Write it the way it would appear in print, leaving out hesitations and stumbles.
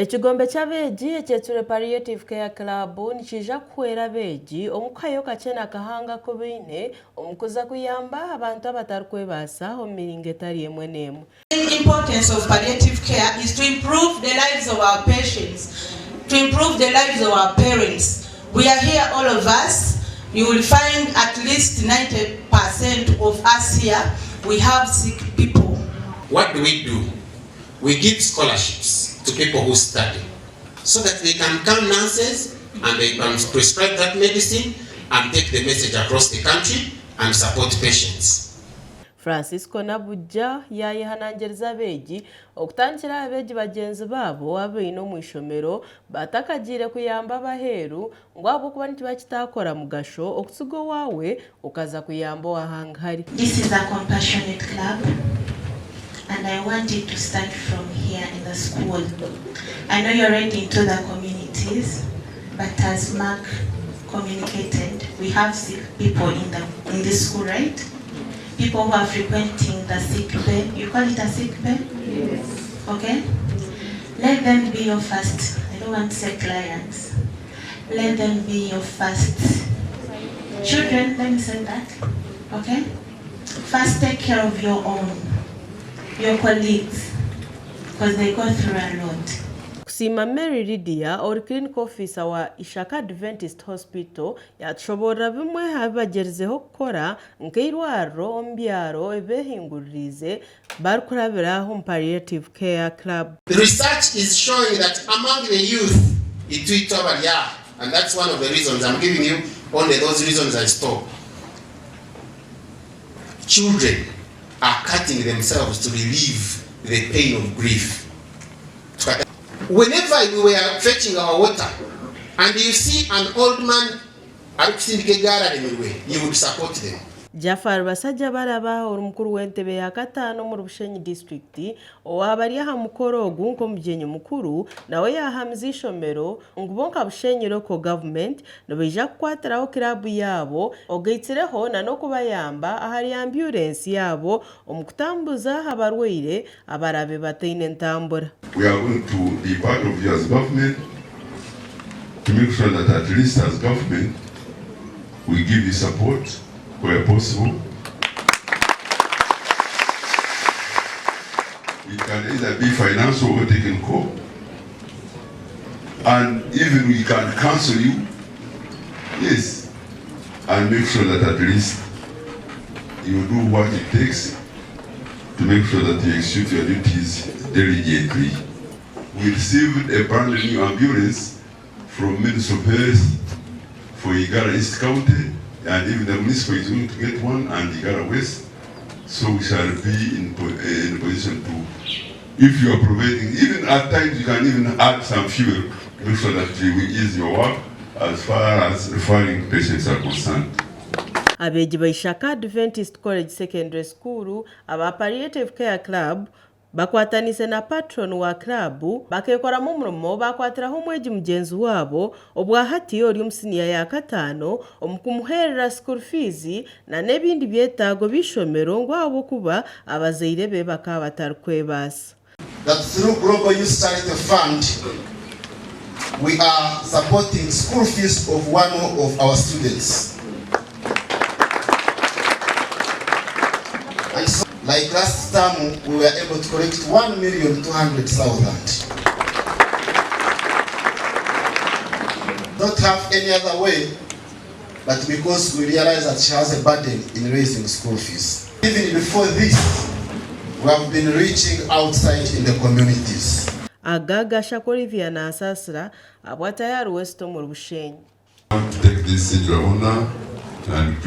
Ekigombe ky'Abeegi ekyetire Palliative Care Club nikija kuhwera Abeegi omukayo kachena kahanga kubine omukuza kuyamba abantu abatarikwebaasa omu miringo etari emwe n'emwe. The importance of palliative care is to improve the lives of our patients, to improve the lives of our parents. We are here, all of us. You will find at least 90% of us here, we have sick people. What do? We give scholarships to people who study so that they can become nurses and they can prescribe that medicine and take the message across the country and support patients. Francisco Nabujja yayihanangiriza Abeegi okutandikira Abeegi bagenzi baabo abaine omu ishomero batakagire kuyamba abaheeru ngu ahabw'okuba nitibakitaakora mugasho okusiga owaawe okaza kuyamba owahangahari. This is a compassionate club and I want it to start from here in the school. I know you're already into the communities, but as Mark communicated, we have sick people in this school, right? People who are frequenting the sick bay. You call it a sick bay? Yes. Okay? Let them be your first, I don't want to say clients. Let them be your first children, let me say that. Okay? First take care of your own, your colleagues, because they go through a lot. Kusima Mary Lydia or clinic officer wa Ishaka Adventist Hospital yashobora bimwe habagerizeho kukora nkeirwaro ombyaro ebehinguririze barikurabiraho mu Palliative Care Club. The research is showing that among the youth it and that's one of the reasons I'm giving you only those reasons I stop. Children are cutting themselves to relieve the pain of grief. Whenever we were fetching our water and you see an old man you would support them. Jafar basajja baraba orumukuru w'entebe ya katano mu Bushenyi district owabari aha mukoro ogu nko mujenyi mukuru nawe yahamza ishomero ngubonka Bushenyi local government nobeja kukwatiraho club yabo ogeitireho na no kubayamba ahari ambulance yabo omukutambuza abarwaire abarabe bataine ntambura. We are going to be part of you as government to make sure that at least as government we give you support where possible. It can either be financial or technical, and even we can counsel you, yes, and make sure that at least you do what it takes to make sure that you execute your duties diligently. We received a brand new ambulance from Ministry of Health for Igara East County, and even the municipal is going to get one, and Igara West. So we shall be in position to, if you are providing, even at times you can even add some fuel, make sure that we ease your work as far as referring patients are concerned. Abeegi ba Ishaka Adventist College Secondary School aba Palliative Care Club bakwatanise na patron wa club bakekora mu murumo bakwatiraho omweji mugenzi wabo obwa hati ori omusinia ya katano omukumuherera school fees na nebindi byetago bishomero ngwabo kuba abazaire be bakaba batarikwebaasa. That through Global Youth Charity Fund we are supporting school fees of one of our students. And so, like last time, we were able to collect 1,200,000. Don't have any other way, but because we realize that she has a burden in raising school fees. Even before this, we have been reaching outside in the communities. Agaga Shakolivia na Asasra, abwatayari Westo mu Bushenyi. I want to take this honor and